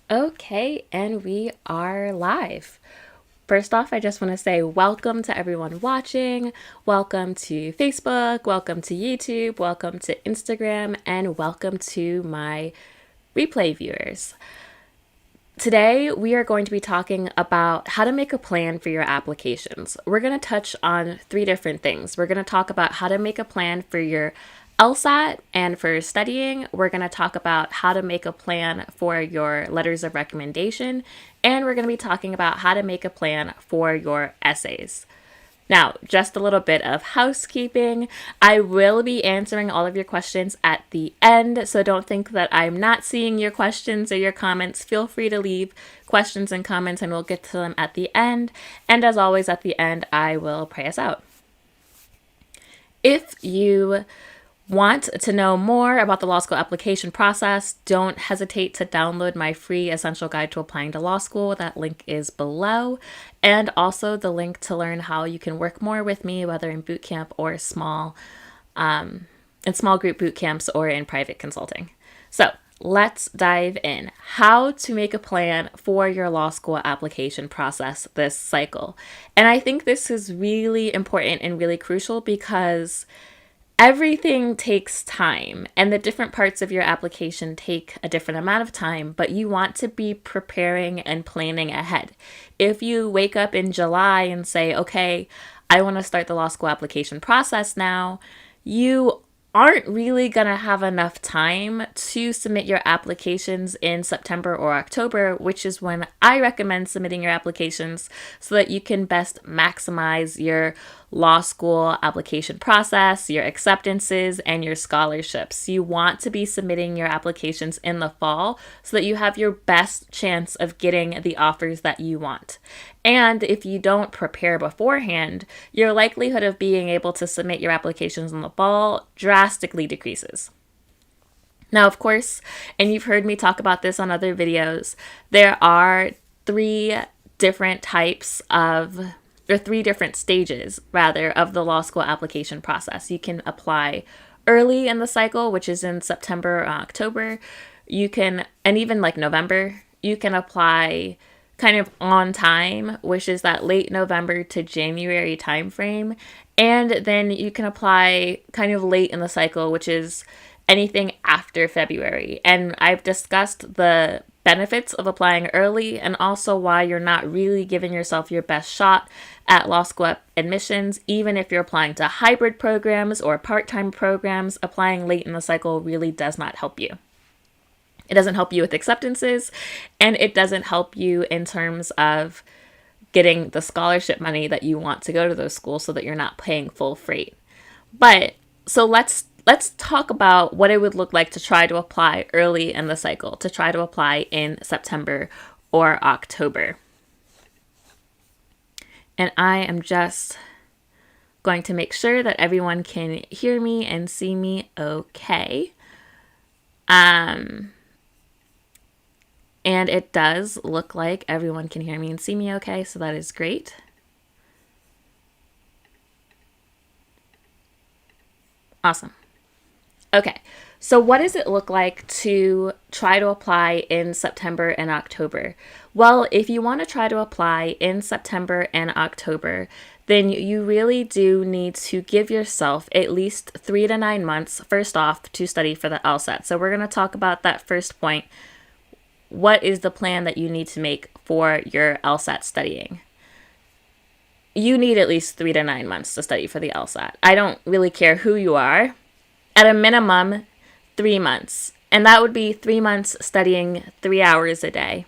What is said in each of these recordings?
Okay, and we are live. First off, I just want to say welcome to everyone watching. Welcome to Facebook, welcome to YouTube, welcome to Instagram, and welcome to my replay viewers. Today, we are going to be talking about how to make a plan for your applications. We're going to touch on three different things. We're going to talk about how to make a plan for your LSAT and for studying. We're going to talk about how to make a plan for your letters of recommendation, and we're going to be talking about how to make a plan for your essays. Now, just a little bit of housekeeping. I will be answering all of your questions at the end, so don't think that I'm not seeing your questions or your comments. Feel free to leave questions and comments, and we'll get to them at the end. And as always, at the end, I will pray us out. If you want to know more about the law school application process, don't hesitate to download my free essential guide to applying to law school. That link is below. And also the link to learn how you can work more with me, whether in boot camp or in small group boot camps or in private consulting. So let's dive in. How to make a plan for your law school application process this cycle. And I think this is really important and really crucial because everything takes time, and the different parts of your application take a different amount of time, but you want to be preparing and planning ahead. If you wake up in July and say, okay, I want to start the law school application process now, you aren't really going to have enough time to submit your applications in September or October, which is when I recommend submitting your applications so that you can best maximize your law school application process, your acceptances, and your scholarships. You want to be submitting your applications in the fall so that you have your best chance of getting the offers that you want. And if you don't prepare beforehand, your likelihood of being able to submit your applications in the fall drastically decreases. Now, of course, and you've heard me talk about this on other videos, there are three different stages of the law school application process. You can apply early in the cycle, which is in September or October. And even like November, you can apply kind of on time, which is that late November to January timeframe. And then you can apply kind of late in the cycle, which is anything after February. And I've discussed the benefits of applying early and also why you're not really giving yourself your best shot at law school admissions. Even if you're applying to hybrid programs or part-time programs, applying late in the cycle really does not help you. It doesn't help you with acceptances, and it doesn't help you in terms of getting the scholarship money that you want to go to those schools so that you're not paying full freight. But so let's talk about what it would look like to try to apply early in the cycle, to try to apply in September or October. And I am just going to make sure that everyone can hear me and see me okay. And it does look like everyone can hear me and see me okay, so that is great. Awesome. Okay, so what does it look like to try to apply in September and October? Well, if you want to try to apply in September and October, then you really do need to give yourself at least 3 to 9 months, first off, to study for the LSAT. So we're going to talk about that first point. What is the plan that you need to make for your LSAT studying? You need at least 3 to 9 months to study for the LSAT. I don't really care who you are. At a minimum, 3 months. And that would be 3 months studying 3 hours a day.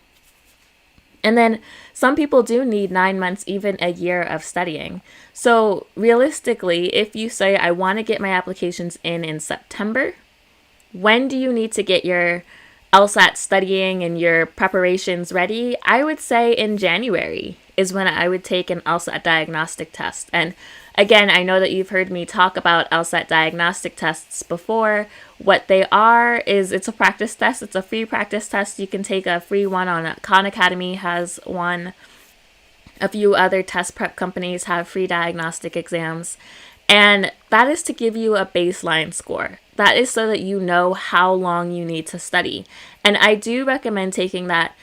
And then some people do need 9 months, even a year of studying. So realistically, if you say, I want to get my applications in September, when do you need to get your LSAT studying and your preparations ready? I would say in January is when I would take an LSAT diagnostic test. And again, I know that you've heard me talk about LSAT diagnostic tests before. What they are is it's a practice test. It's a free practice test. You can take a free one on Khan Academy has one. A few other test prep companies have free diagnostic exams. And that is to give you a baseline score. That is so that you know how long you need to study. And I do recommend taking that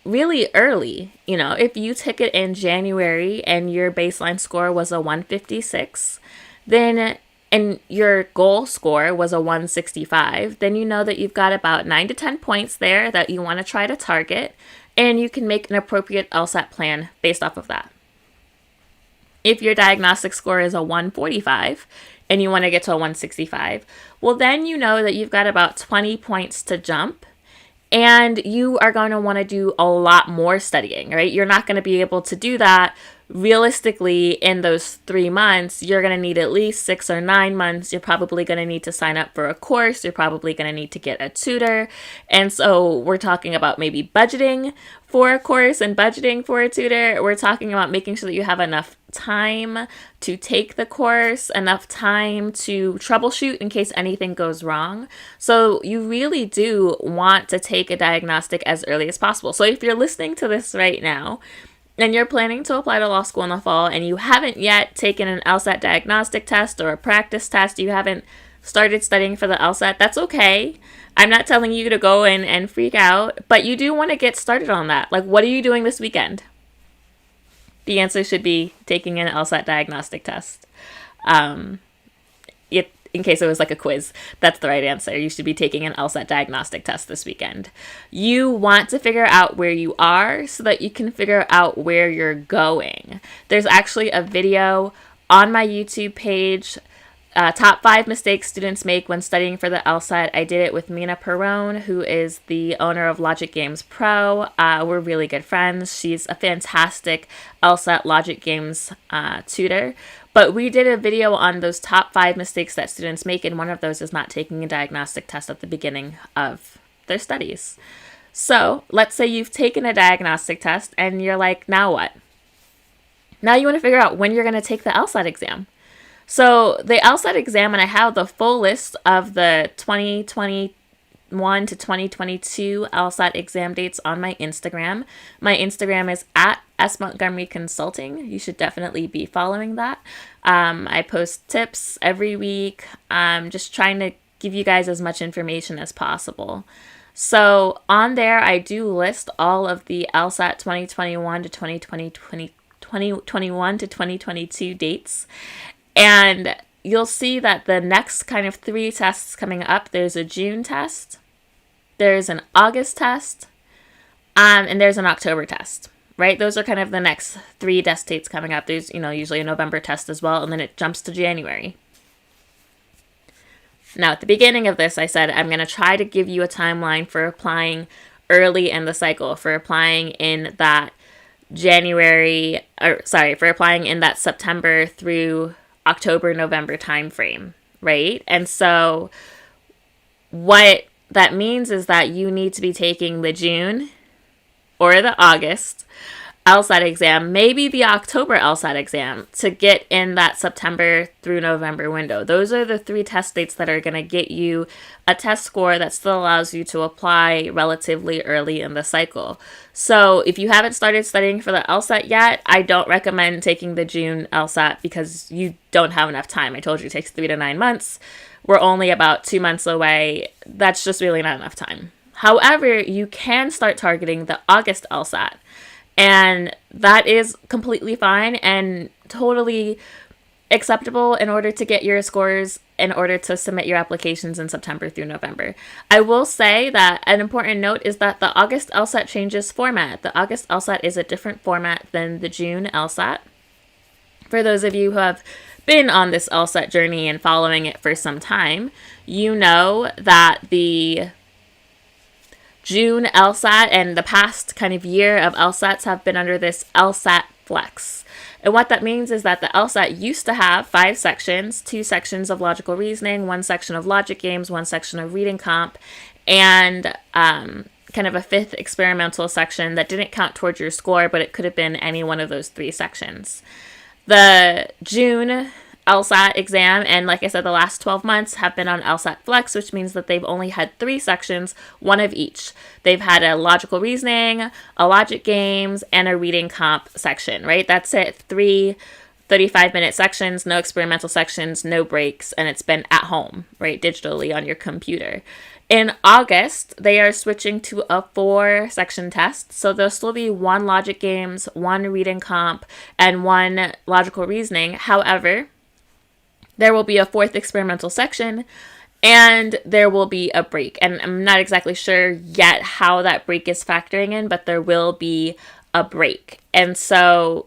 really early. If you took it in January and your baseline score was a 156, then and your goal score was a 165, then you know that you've got about 9 to 10 points there that you want to try to target, and you can make an appropriate LSAT plan based off of that. If your diagnostic score is a 145 and you want to get to a 165, well, then you know that you've got about 20 points to jump, and you are going to want to do a lot more studying, right? You're not going to be able to do that realistically in those 3 months. You're going to need at least 6 or 9 months. You're probably going to need to sign up for a course. You're probably going to need to get a tutor. And so we're talking about maybe budgeting for a course and budgeting for a tutor. We're talking about making sure that you have enough time to take the course, enough time to troubleshoot in case anything goes wrong. So you really do want to take a diagnostic as early as possible. So if you're listening to this right now and you're planning to apply to law school in the fall and you haven't yet taken an LSAT diagnostic test or a practice test, you haven't started studying for the LSAT, that's okay. I'm not telling you to go in and freak out, but you do want to get started on that. Like, what are you doing this weekend? The answer should be taking an LSAT diagnostic test. In case it was like a quiz, that's the right answer. You should be taking an LSAT diagnostic test this weekend. You want to figure out where you are so that you can figure out where you're going. There's actually a video on my YouTube page, top 5 mistakes students make when studying for the LSAT. I did it with Mina Perrone, who is the owner of Logic Games Pro. We're really good friends. She's a fantastic LSAT Logic Games tutor. But we did a video on those top 5 mistakes that students make, and one of those is not taking a diagnostic test at the beginning of their studies. So let's say you've taken a diagnostic test and you're like, now what? Now you want to figure out when you're going to take the LSAT exam. So the LSAT exam, and I have the full list of the 2021 to 2022 LSAT exam dates on my Instagram. My Instagram is at Montgomery Consulting. You should definitely be following that. I post tips every week. I'm just trying to give you guys as much information as possible. So on there, I do list all of the LSAT 2021 to 2021 to 2022 dates. And you'll see that the next kind of 3 tests coming up, there's a June test, there's an August test, and there's an October test, right? Those are kind of the next 3 test dates coming up. There's, usually a November test as well, and then it jumps to January. Now, at the beginning of this, I said I'm going to try to give you a timeline for applying early in the cycle, for applying in that for applying in that September through October, November timeframe, right? And so what that means is that you need to be taking the June or the August LSAT exam, maybe the October LSAT exam, to get in that September through November window. Those are the 3 test dates that are going to get you a test score that still allows you to apply relatively early in the cycle. So if you haven't started studying for the LSAT yet, I don't recommend taking the June LSAT because you don't have enough time. I told you it takes 3 to 9 months. We're only about 2 months away. That's just really not enough time. However, you can start targeting the August LSAT. And that is completely fine and totally acceptable in order to get your scores, in order to submit your applications in September through November. I will say that an important note is that the August LSAT changes format. The August LSAT is a different format than the June LSAT. For those of you who have been on this LSAT journey and following it for some time, you know that the June LSAT and the past kind of year of LSATs have been under this LSAT Flex. And what that means is that the LSAT used to have 5 sections, 2 sections of logical reasoning, 1 section of logic games, 1 section of reading comp, and kind of a 5th experimental section that didn't count towards your score, but it could have been any one of those 3 sections. The June LSAT exam, and like I said, the last 12 months have been on LSAT Flex, which means that they've only had 3 sections, 1 of each. They've had a logical reasoning, a logic games, and a reading comp section, right? That's it. 3 35-minute sections, no experimental sections, no breaks, and it's been at home, right, digitally on your computer. In August, they are switching to a 4-section test. So there'll still be 1 logic games, 1 reading comp, and 1 logical reasoning. However, there will be a 4th experimental section, and there will be a break. And I'm not exactly sure yet how that break is factoring in, but there will be a break. And so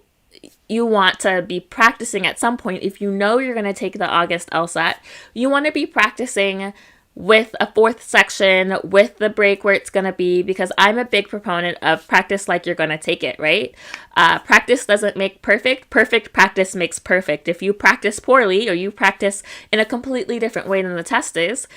you want to be practicing at some point. If you know you're going to take the August LSAT, you want to be practicing with a 4th section, with the break where it's going to be, because I'm a big proponent of practice like you're going to take it, right? Practice doesn't make perfect. Perfect practice makes perfect. If you practice poorly or you practice in a completely different way than the test is,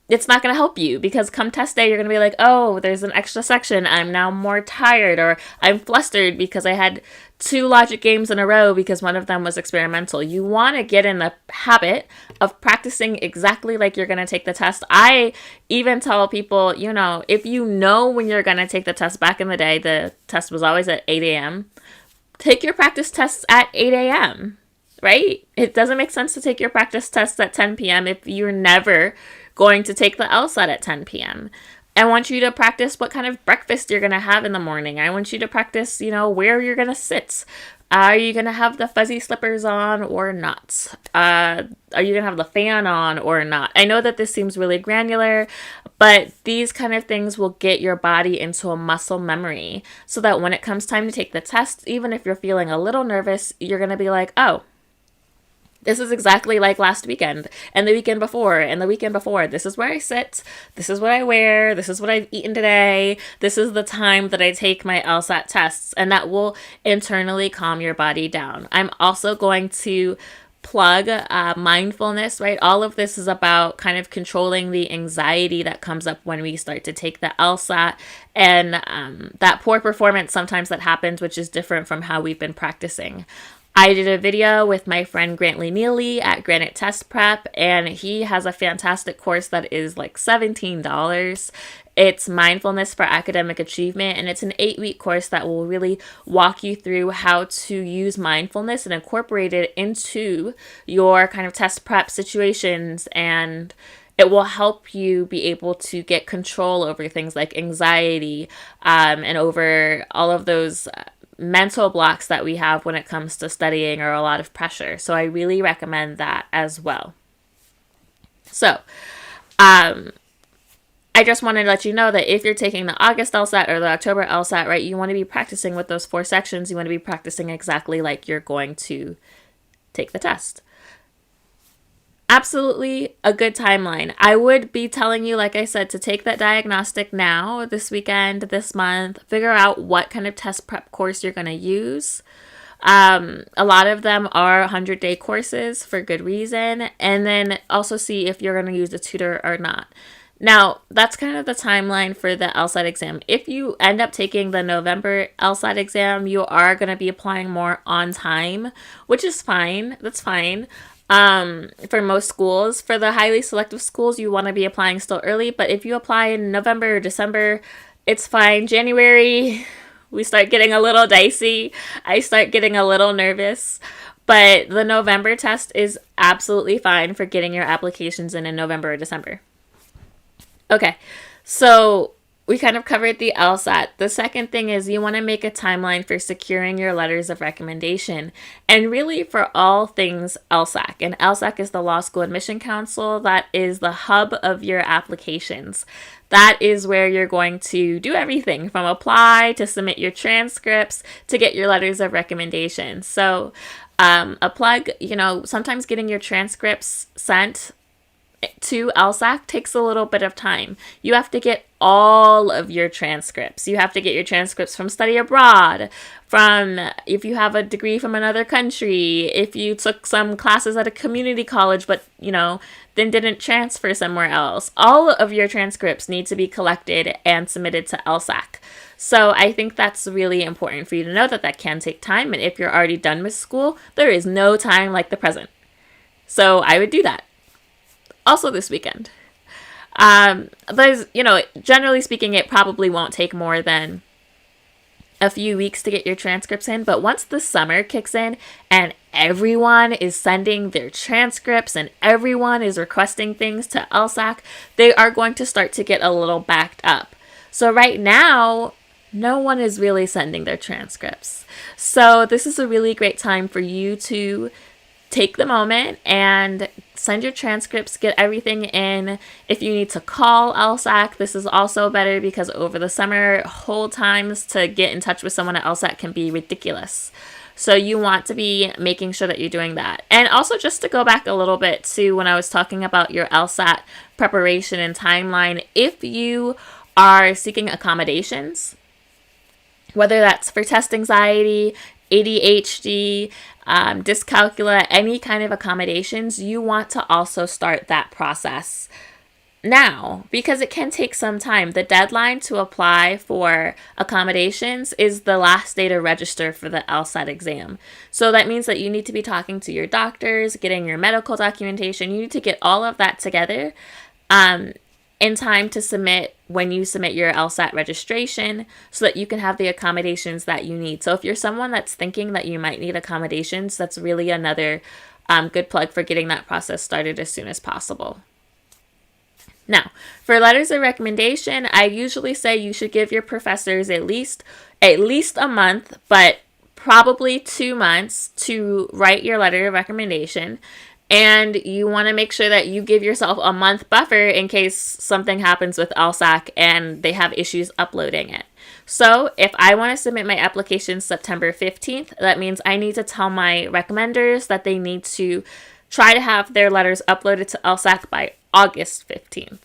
it's not going to help you, because come test day, you're going to be like, oh, there's an extra section. I'm now more tired, or I'm flustered because I had 2 logic games in a row because one of them was experimental. You want to get in the habit of practicing exactly like you're going to take the test. I even tell people, if you know when you're going to take the test, back in the day, the test was always at 8 a.m. Take your practice tests at 8 a.m., right? It doesn't make sense to take your practice tests at 10 p.m. if you're never going to take the LSAT at 10 p.m. I want you to practice what kind of breakfast you're going to have in the morning. I want you to practice, where you're going to sit. Are you going to have the fuzzy slippers on or not? Are you going to have the fan on or not? I know that this seems really granular, but these kind of things will get your body into a muscle memory so that when it comes time to take the test, even if you're feeling a little nervous, you're going to be like, oh, this is exactly like last weekend and the weekend before and the weekend before. This is where I sit. This is what I wear. This is what I've eaten today. This is the time that I take my LSAT tests, and that will internally calm your body down. I'm also going to plug mindfulness, right? All of this is about kind of controlling the anxiety that comes up when we start to take the LSAT, and that poor performance sometimes that happens, which is different from how we've been practicing. I did a video with my friend Grantley Neely at Granite Test Prep, and he has a fantastic course that is like $17. It's Mindfulness for Academic Achievement, and it's an 8-week course that will really walk you through how to use mindfulness and incorporate it into your kind of test prep situations, and it will help you be able to get control over things like anxiety and over all of those mental blocks that we have when it comes to studying, or a lot of pressure. So I really recommend that as well. So I just wanted to let you know that if you're taking the August LSAT or the October LSAT, right, you want to be practicing with those 4 sections. You want to be practicing exactly like you're going to take the test. Absolutely a good timeline. I would be telling you, like I said, to take that diagnostic now, this weekend, this month, figure out what kind of test prep course you're going to use. A lot of them are 100-day courses for good reason, and then also see if you're going to use a tutor or not. Now, that's kind of the timeline for the LSAT exam. If you end up taking the November LSAT exam, you are going to be applying more on time, which is fine. That's fine. For most schools. For the highly selective schools, you want to be applying still early, but if you apply in November or December, it's fine. January, we start getting a little dicey. I start getting a little nervous, but the November test is absolutely fine for getting your applications in November or December. Okay, so we kind of covered the LSAT. The second thing is you want to make a timeline for securing your letters of recommendation, and really for all things LSAC. And LSAC is the Law School Admission Council. That is the hub of your applications. That is where you're going to do everything from apply to submit your transcripts to get your letters of recommendation. So a plug, sometimes getting your transcripts sent to LSAC takes a little bit of time. You have to get all of your transcripts. You have to get your transcripts from study abroad, from if you have a degree from another country, if you took some classes at a community college but, then didn't transfer somewhere else. All of your transcripts need to be collected and submitted to LSAC. So I think that's really important for you to know that can take time. And if you're already done with school, there is no time like the present. So I would do that. Also this weekend. Generally speaking, it probably won't take more than a few weeks to get your transcripts in, but once the summer kicks in and everyone is sending their transcripts and everyone is requesting things to LSAC, they are going to start to get a little backed up. So right now, no one is really sending their transcripts. So this is a really great time for you to take the moment and send your transcripts, get everything in. If you need to call LSAC, this is also better because over the summer, hold times to get in touch with someone at LSAC can be ridiculous. So you want to be making sure that you're doing that. And also just to go back a little bit to when I was talking about your LSAT preparation and timeline, if you are seeking accommodations, whether that's for test anxiety, ADHD, dyscalculia, any kind of accommodations, you want to also start that process now because it can take some time. The deadline to apply for accommodations is the last day to register for the LSAT exam. So that means that you need to be talking to your doctors, getting your medical documentation. You need to get all of that together in time to submit when you submit your LSAT registration so that you can have the accommodations that you need. So if you're someone that's thinking that you might need accommodations, that's really another good plug for getting that process started as soon as possible. Now, for letters of recommendation, I usually say you should give your professors at least a month, but probably 2 months to write your letter of recommendation. And you want to make sure that you give yourself a month buffer in case something happens with LSAC and they have issues uploading it. So if I want to submit my application September 15th, that means I need to tell my recommenders that they need to try to have their letters uploaded to LSAC by August 15th,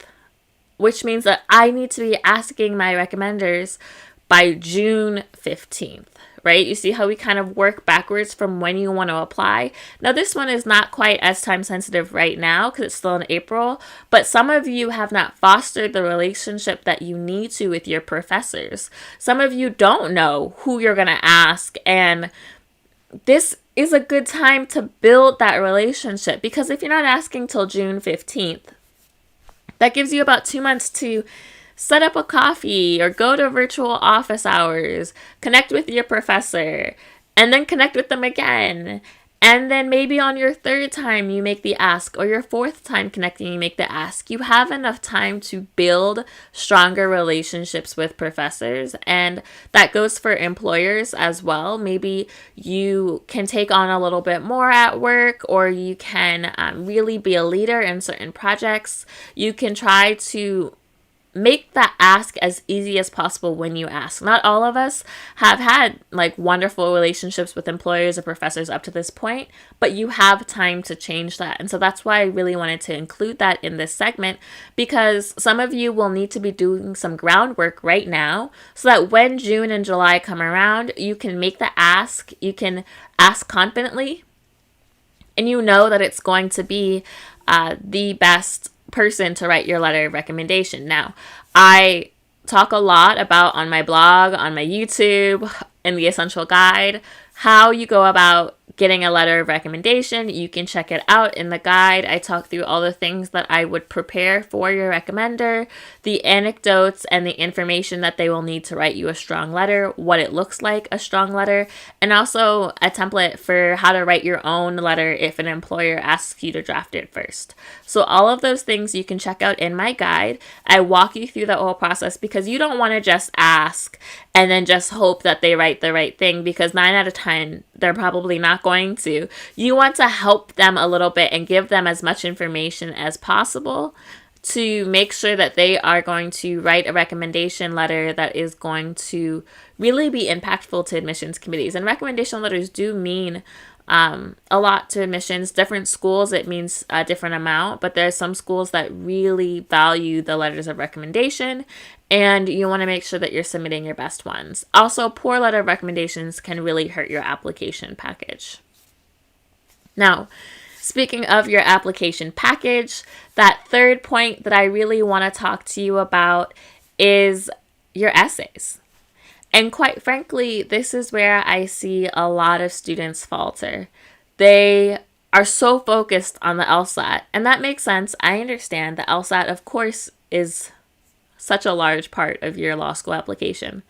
which means that I need to be asking my recommenders by June 15th. Right? You see how we kind of work backwards from when you want to apply. Now, this one is not quite as time sensitive right now because it's still in April, but some of you have not fostered the relationship that you need to with your professors. Some of you don't know who you're going to ask, and this is a good time to build that relationship because if you're not asking till June 15th, that gives you about 2 months to set up a coffee or go to virtual office hours, connect with your professor, and then connect with them again. And then maybe on your 3rd time you make the ask, or your 4th time connecting you make the ask. You have enough time to build stronger relationships with professors, and that goes for employers as well. Maybe you can take on a little bit more at work, or you can really be a leader in certain projects. You can try to make that ask as easy as possible when you ask. Not all of us have had like wonderful relationships with employers or professors up to this point, but you have time to change that. And so that's why I really wanted to include that in this segment, because some of you will need to be doing some groundwork right now so that when June and July come around, you can make the ask, you can ask confidently, and you know that it's going to be the best person to write your letter of recommendation. Now, I talk a lot about on my blog, on my YouTube, in the Essential Guide, how you go about getting a letter of recommendation. You can check it out in the guide. I talk through all the things that I would prepare for your recommender, the anecdotes and the information that they will need to write you a strong letter, what it looks like a strong letter, and also a template for how to write your own letter if an employer asks you to draft it first. So all of those things you can check out in my guide. I walk you through the whole process because you don't want to just ask and then just hope that they write the right thing, because 9 out of 10, they're probably not going to. You want to help them a little bit and give them as much information as possible to make sure that they are going to write a recommendation letter that is going to really be impactful to admissions committees. And recommendation letters do mean a lot to admissions. Different schools, it means a different amount, but there are some schools that really value the letters of recommendation, and you want to make sure that you're submitting your best ones. Also, poor letter of recommendations can really hurt your application package. Now, speaking of your application package, that third point that I really want to talk to you about is your essays. And quite frankly, this is where I see a lot of students falter. They are so focused on the LSAT, and that makes sense. I understand the LSAT, of course, is such a large part of your law school application.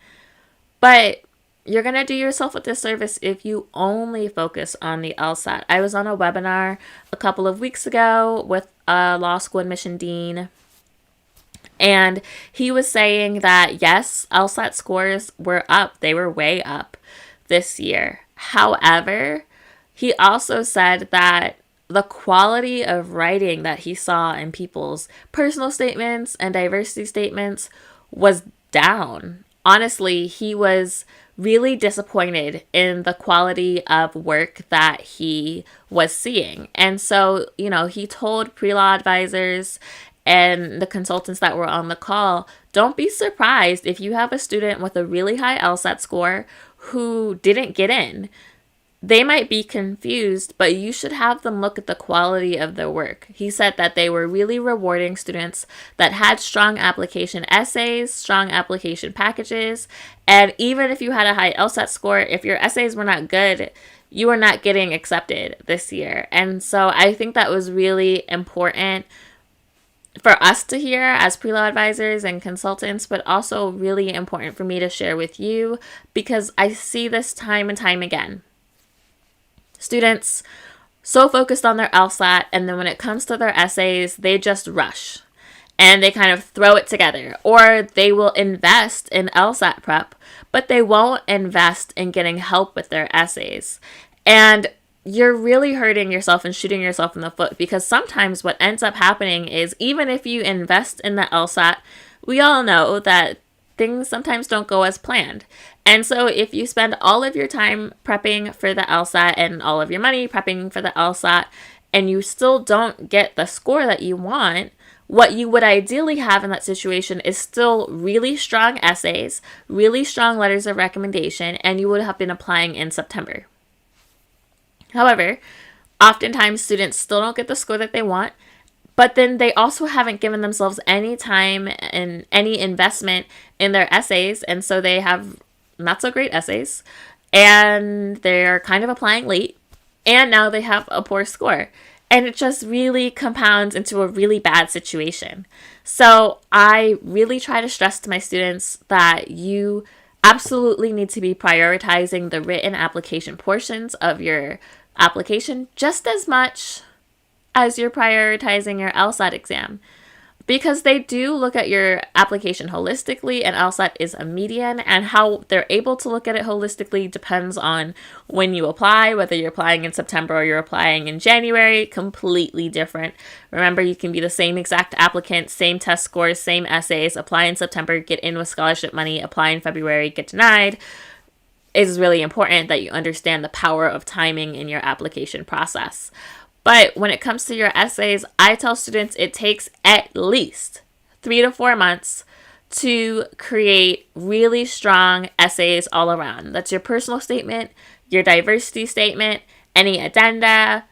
But you're going to do yourself a disservice if you only focus on the LSAT. I was on a webinar a couple of weeks ago with a law school admission dean, and he was saying that, yes, LSAT scores were up. They were way up this year. However, he also said that the quality of writing that he saw in people's personal statements and diversity statements was down. Honestly, he was really disappointed in the quality of work that he was seeing. And so, he told pre-law advisors and the consultants that were on the call, don't be surprised if you have a student with a really high LSAT score who didn't get in. They might be confused, but you should have them look at the quality of their work. He said that they were really rewarding students that had strong application essays, strong application packages, and even if you had a high LSAT score, if your essays were not good, you were not getting accepted this year. And so I think that was really important for us to hear as pre-law advisors and consultants, but also really important for me to share with you because I see this time and time again. Students so focused on their LSAT, and then when it comes to their essays, they just rush and they kind of throw it together, or they will invest in LSAT prep, but they won't invest in getting help with their essays. And you're really hurting yourself and shooting yourself in the foot, because sometimes what ends up happening is even if you invest in the LSAT, we all know that things sometimes don't go as planned. And so if you spend all of your time prepping for the LSAT and all of your money prepping for the LSAT, and you still don't get the score that you want, what you would ideally have in that situation is still really strong essays, really strong letters of recommendation, and you would have been applying in September. However, oftentimes students still don't get the score that they want, but then they also haven't given themselves any time and any investment in their essays, and so they have not so great essays, and they're kind of applying late, and now they have a poor score. And it just really compounds into a really bad situation. So I really try to stress to my students that you absolutely need to be prioritizing the written application portions of your application just as much as you're prioritizing your LSAT exam, because they do look at your application holistically, and LSAT is a median, and how they're able to look at it holistically depends on when you apply, whether you're applying in September or you're applying in January, completely different. Remember, you can be the same exact applicant, same test scores, same essays, apply in September, get in with scholarship money, apply in February, get denied. It is really important that you understand the power of timing in your application process. But when it comes to your essays, I tell students it takes at least 3 to 4 months to create really strong essays all around. That's your personal statement, your diversity statement, any addenda,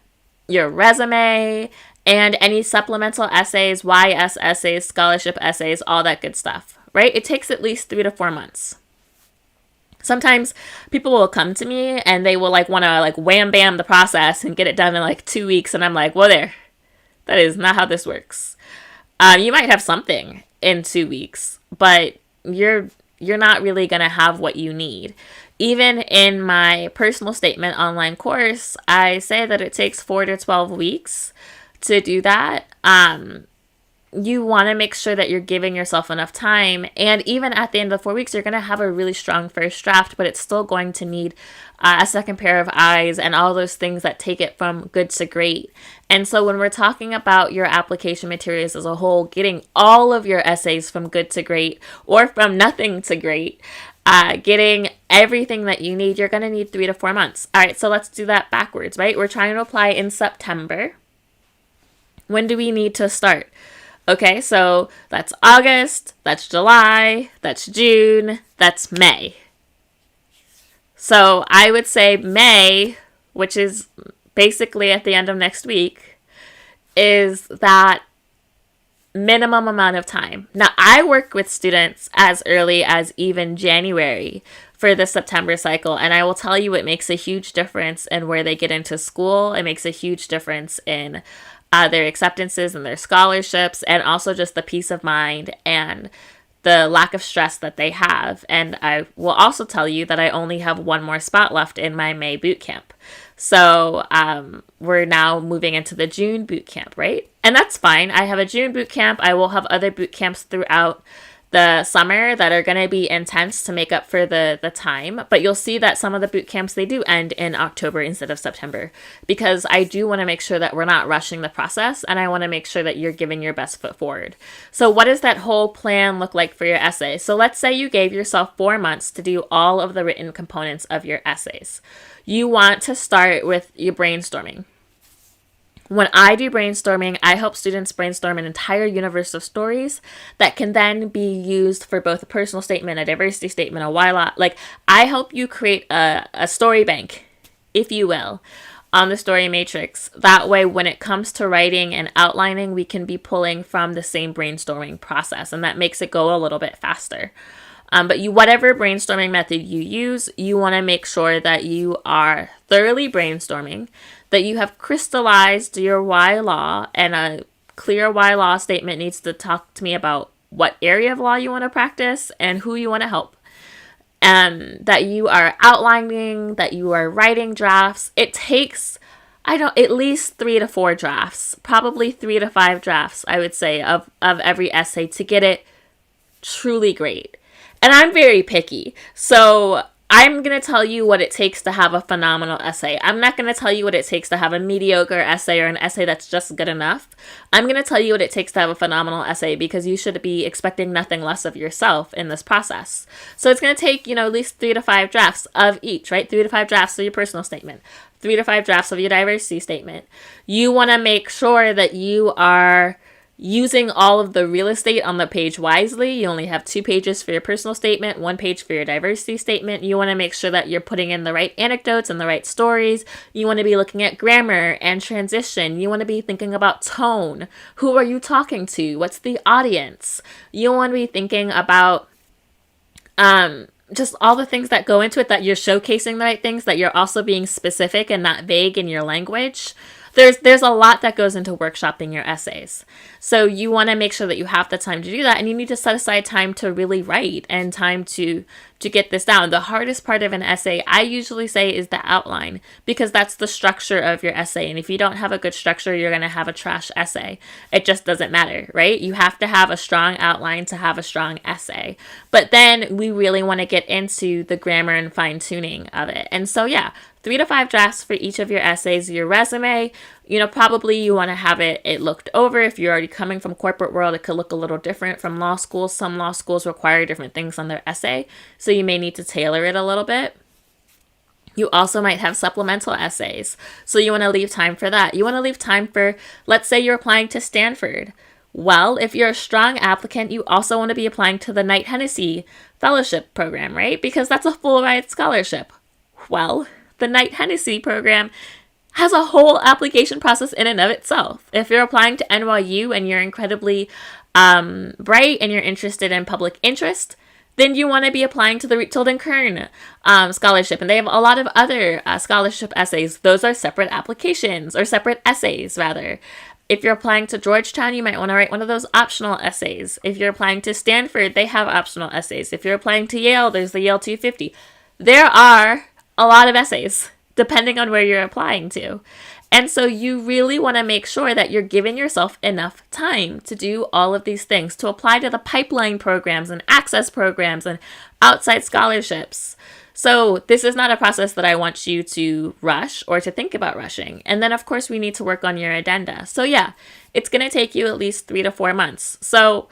your resume, and any supplemental essays, YS essays, scholarship essays, all that good stuff, right? It takes at least 3 to 4 months. Sometimes people will come to me and they will want to wham bam the process and get it done in 2 weeks. And I'm like, well, that is not how this works. You might have something in 2 weeks, but you're not really going to have what you need. Even in my personal statement online course, I say that it takes 4 to 12 weeks to do that. You want to make sure that you're giving yourself enough time. And even at the end of the 4 weeks, you're going to have a really strong first draft, but it's still going to need a second pair of eyes and all those things that take it from good to great. And so when we're talking about your application materials as a whole, getting all of your essays from good to great or from nothing to great, getting everything that you need, you're going to need 3 to 4 months. All right, so let's do that backwards, right? We're trying to apply in September. When do we need to start? Okay, so that's August, that's July, that's June, that's May. So I would say May, which is basically at the end of next week, is that minimum amount of time. Now, I work with students as early as even January for the September cycle, and I will tell you it makes a huge difference in where they get into school. It makes a huge difference in their acceptances and their scholarships, and also just the peace of mind and the lack of stress that they have. And I will also tell you that I only have one more spot left in my May boot camp. So we're now moving into the June boot camp, right? And that's fine. I have a June boot camp. I will have other boot camps throughout the summer that are going to be intense to make up for the time. But you'll see that some of the boot camps, they do end in October instead of September, because I do want to make sure that we're not rushing the process, and I want to make sure that you're giving your best foot forward. So what does that whole plan look like for your essay? So let's say you gave yourself 4 months to do all of the written components of your essays. You want to start with your brainstorming. When I do brainstorming, I help students brainstorm an entire universe of stories that can then be used for both a personal statement, a diversity statement, a why lot. Like, I help you create a story bank, if you will, on the story matrix. That way, when it comes to writing and outlining, we can be pulling from the same brainstorming process, and that makes it go a little bit faster. But whatever brainstorming method you use, you want to make sure that you are thoroughly brainstorming, that you have crystallized your why law, and a clear why law statement needs to talk to me about what area of law you want to practice and who you want to help. And that you are outlining, that you are writing drafts. It takes, at least 3 to 4 drafts, probably 3 to 5 drafts, I would say, of every essay to get it truly great. And I'm very picky, so I'm going to tell you what it takes to have a phenomenal essay. I'm not going to tell you what it takes to have a mediocre essay or an essay that's just good enough. I'm going to tell you what it takes to have a phenomenal essay, because you should be expecting nothing less of yourself in this process. So it's going to take, at least 3 to 5 drafts of each, right? 3 to 5 drafts of your personal statement, 3 to 5 drafts of your diversity statement. You want to make sure that you are using all of the real estate on the page wisely. You only have 2 pages for your personal statement, 1 page for your diversity statement. You want to make sure that you're putting in the right anecdotes and the right stories. You want to be looking at grammar and transition. You want to be thinking about tone. Who are you talking to? What's the audience? You want to be thinking about just all the things that go into it, that you're showcasing the right things, that you're also being specific and not vague in your language. There's a lot that goes into workshopping your essays. So you want to make sure that you have the time to do that, and you need to set aside time to really write and time to get this down. The hardest part of an essay, I usually say, is the outline, because that's the structure of your essay. And if you don't have a good structure, you're going to have a trash essay. It just doesn't matter, right? You have to have a strong outline to have a strong essay. But then we really want to get into the grammar and fine tuning of it. And so, 3 to 5 drafts for each of your essays. Your resume, probably you want to have it looked over. If you're already coming from corporate world, it could look a little different from law school. Some law schools require different things on their essay, so you may need to tailor it a little bit. You also might have supplemental essays, so you want to leave time for that. You want to leave time for, let's say you're applying to Stanford. Well, if you're a strong applicant, you also want to be applying to the Knight Hennessy Fellowship Program, right? Because that's a full ride scholarship. Well, the Knight Hennessy program has a whole application process in and of itself. If you're applying to NYU and you're incredibly bright and you're interested in public interest, then you want to be applying to the Tilden Kern scholarship. And they have a lot of other scholarship essays. Those are separate applications, or separate essays, rather. If you're applying to Georgetown, you might want to write one of those optional essays. If you're applying to Stanford, they have optional essays. If you're applying to Yale, there's the Yale 250. There are a lot of essays, depending on where you're applying to. And so you really want to make sure that you're giving yourself enough time to do all of these things, to apply to the pipeline programs and access programs and outside scholarships. So this is not a process that I want you to rush or to think about rushing. And then, of course, we need to work on your addenda. So it's going to take you at least 3 to 4 months. So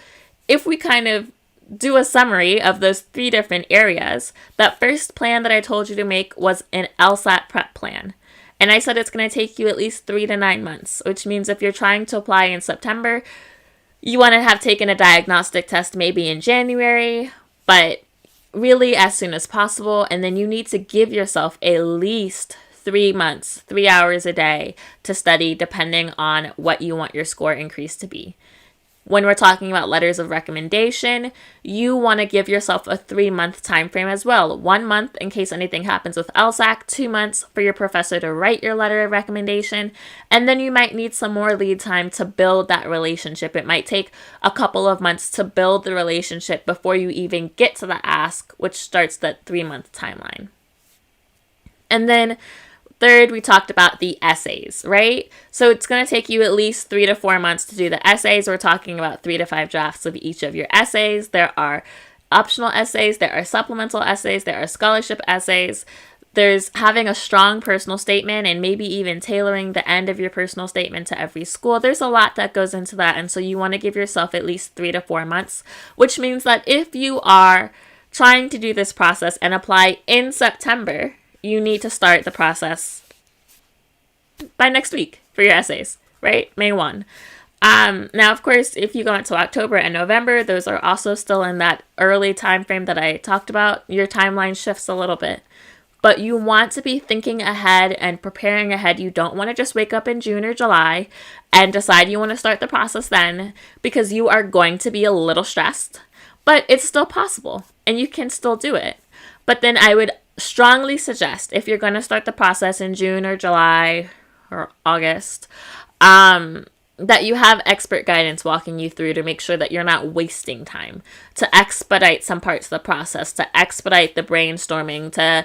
if we kind of do a summary of those 3 different areas, that first plan that I told you to make was an LSAT prep plan. And I said it's going to take you at least 3 to 9 months, which means if you're trying to apply in September, you want to have taken a diagnostic test maybe in January, but really as soon as possible. And then you need to give yourself at least 3 months, 3 hours a day to study, depending on what you want your score increase to be. When we're talking about letters of recommendation, you want to give yourself a 3-month time frame as well. 1 month in case anything happens with LSAT, 2 months for your professor to write your letter of recommendation, and then you might need some more lead time to build that relationship. It might take a couple of months to build the relationship before you even get to the ask, which starts that 3-month timeline. And then third, we talked about the essays, right? So it's going to take you at least 3 to 4 months to do the essays. We're talking about 3 to 5 drafts of each of your essays. There are optional essays, there are supplemental essays, there are scholarship essays. There's having a strong personal statement and maybe even tailoring the end of your personal statement to every school. There's a lot that goes into that. And so you want to give yourself at least 3 to 4 months, which means that if you are trying to do this process and apply in September, you need to start the process by next week for your essays, right? May 1. Now, of course, if you go into October and November, those are also still in that early time frame that I talked about. Your timeline shifts a little bit, but you want to be thinking ahead and preparing ahead. You don't want to just wake up in June or July and decide you want to start the process then, because you are going to be a little stressed, but it's still possible and you can still do it. But then I would strongly suggest, if you're going to start the process in June or July or August, that you have expert guidance walking you through to make sure that you're not wasting time, to expedite some parts of the process, to expedite the brainstorming, to,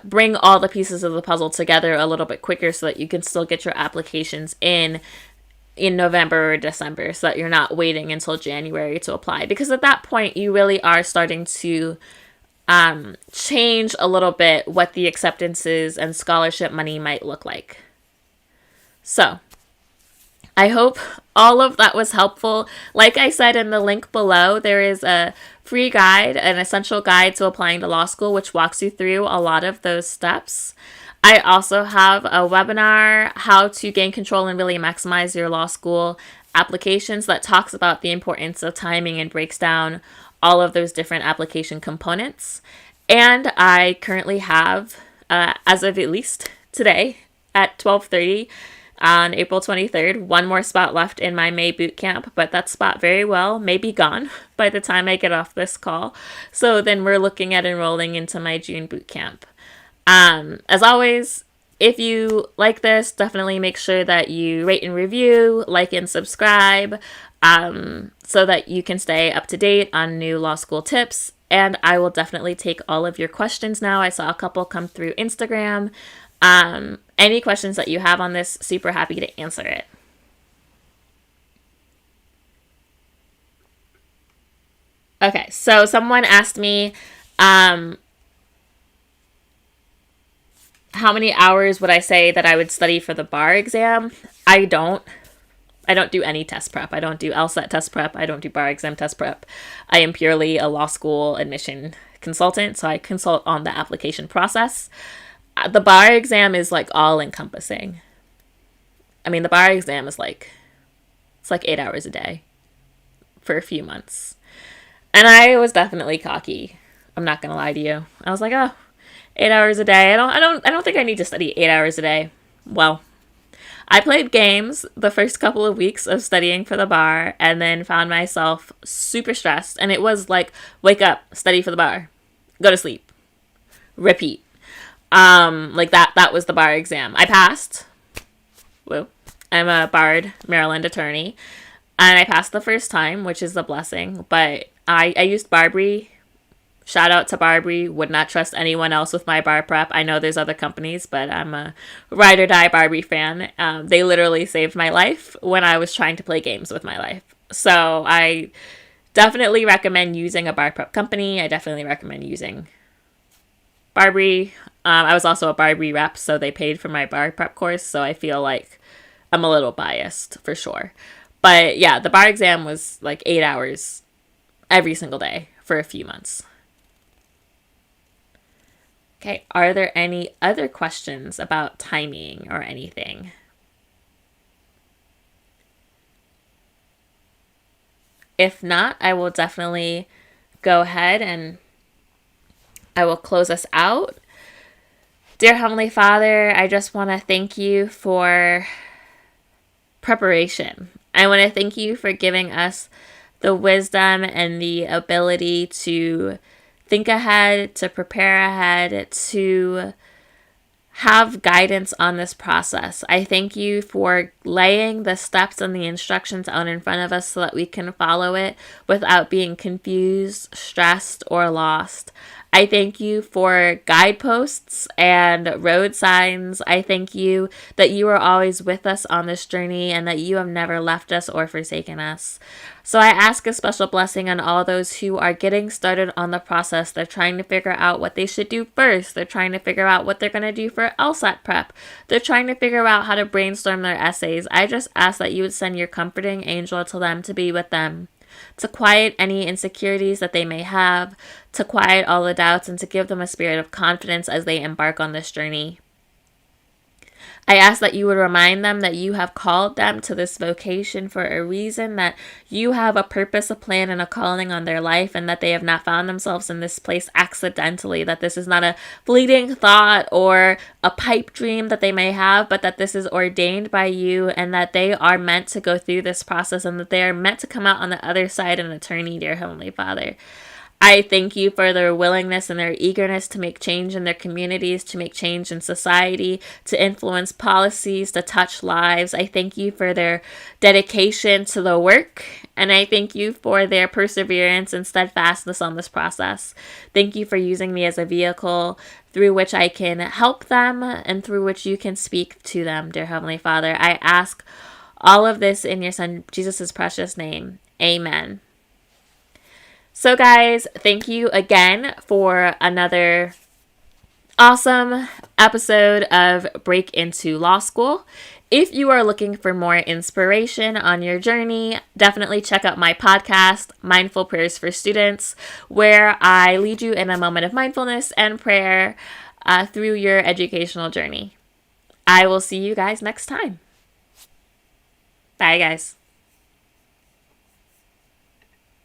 bring all the pieces of the puzzle together a little bit quicker so that you can still get your applications in November or December, so that you're not waiting until January to apply. Because at that point, you really are starting to change a little bit what the acceptances and scholarship money might look like. So, I hope all of that was helpful. Like I said in the link below, there is a free guide, an essential guide to applying to law school, which walks you through a lot of those steps. I also have a webinar, How to Gain Control and Really Maximize Your Law School Applications, that talks about the importance of timing and breaks down all of those different application components. And I currently have, as of at least today at 12:30 on April 23rd, one more spot left in my May boot camp, but that spot very well may be gone by the time I get off this call. So then we're looking at enrolling into my June boot camp. As always, if you like this, definitely make sure that you rate and review, like and subscribe, so that you can stay up to date on new law school tips. And I will definitely take all of your questions now. I saw a couple come through Instagram. Any questions that you have on this, super happy to answer it. Okay, so someone asked me, how many hours would I say that I would study for the bar exam? I don't do any test prep. I don't do LSAT test prep. I don't do bar exam test prep. I am purely a law school admission consultant, so I consult on the application process. The bar exam is like all encompassing. I mean, the bar exam is it's like 8 hours a day for a few months. And I was definitely cocky. I'm not going to lie to you. I was like, 8 hours a day. I don't think I need to study 8 hours a day. Well, I played games the first couple of weeks of studying for the bar and then found myself super stressed. And it was like, wake up, study for the bar, go to sleep, repeat. That was the bar exam. I passed. Woo. I'm a barred Maryland attorney. And I passed the first time, which is a blessing. But I used Barbary. Shout out to Barbary. Would not trust anyone else with my bar prep. I know there's other companies, but I'm a ride or die Barbary fan. They literally saved my life when I was trying to play games with my life. So I definitely recommend using a bar prep company. I definitely recommend using Barbary. I was also a Barbary rep, so they paid for my bar prep course. So I feel like I'm a little biased for sure. But yeah, the bar exam was like 8 hours every single day for a few months. Okay, are there any other questions about timing or anything? If not, I will definitely go ahead and I will close us out. Dear Heavenly Father, I just want to thank you for preparation. I want to thank you for giving us the wisdom and the ability to think ahead, to prepare ahead, to have guidance on this process. I thank you for laying the steps and the instructions out in front of us so that we can follow it without being confused, stressed, or lost. I thank you for guideposts and road signs. I thank you that you are always with us on this journey and that you have never left us or forsaken us. So I ask a special blessing on all those who are getting started on the process. They're trying to figure out what they should do first. They're trying to figure out what they're going to do for LSAT prep. They're trying to figure out how to brainstorm their essays. I just ask that you would send your comforting angel to them to be with them, to quiet any insecurities that they may have, to quiet all the doubts, and to give them a spirit of confidence as they embark on this journey. I ask that you would remind them that you have called them to this vocation for a reason, that you have a purpose, a plan, and a calling on their life, and that they have not found themselves in this place accidentally, that this is not a fleeting thought or a pipe dream that they may have, but that this is ordained by you and that they are meant to go through this process and that they are meant to come out on the other side an attorney, dear Heavenly Father. I thank you for their willingness and their eagerness to make change in their communities, to make change in society, to influence policies, to touch lives. I thank you for their dedication to the work, and I thank you for their perseverance and steadfastness on this process. Thank you for using me as a vehicle through which I can help them and through which you can speak to them, dear Heavenly Father. I ask all of this in your Son, Jesus' precious name. Amen. So guys, thank you again for another awesome episode of Break Into Law School. If you are looking for more inspiration on your journey, definitely check out my podcast, Mindful Prayers for Students, where I lead you in a moment of mindfulness and prayer through your educational journey. I will see you guys next time. Bye, guys.